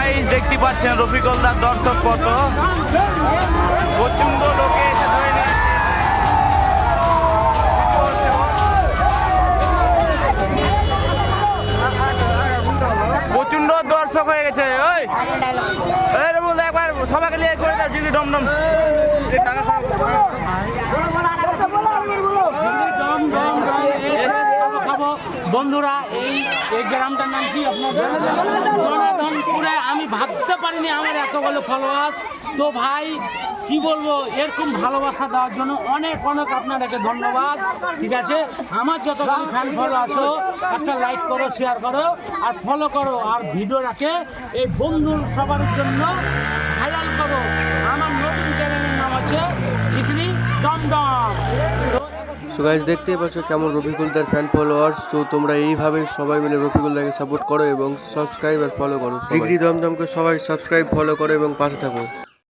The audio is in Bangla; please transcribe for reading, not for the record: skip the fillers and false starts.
গাইস দেখতে পাচ্ছেন রফিকুলদার দর্শক কত প্রচন্ড লোকে এসে ধরে নিয়েছে। প্রচন্ড দর্শক হয়ে গেছে। ওই বলতে একবার সবাইকে নিয়ে করে দাও জিগরি ডমডম টাকা বন্ধুরা এই গ্রামটার নাম কি আপনাদের? জনার্দনপুরে। আমি ভাবতে পারিনি আমার এতগুলো ফলোয়ার্স। তো ভাই কি বলবো, এরকম ভালোবাসা দেওয়ার জন্য অনেক অনেক আপনাদেরকে ধন্যবাদ। ঠিক আছে, আমার যতগুলো ফ্যান ফলো আছো একটা লাইক করো, শেয়ার করো আর ফলো করো, আর ভিডিওটাকে এই বন্ধুর সবার জন্য ভাইরাল করো। আমার নতুন চ্যানেলের নাম হচ্ছে জিগরি ডমডম। সো গাইস দেখতেই পাচ্ছ কেমন রফিকুলদার ফ্যান ফলোয়ার্স। তো তোমরা এইভাবে সবাই মিলে রফিকুলদাকে সাপোর্ট করো এবং সাবস্ক্রাইব আর ফলো করো। জিগরি দমদমকে সবাই সাবস্ক্রাইব ফলো করো এবং পাশে থাকো।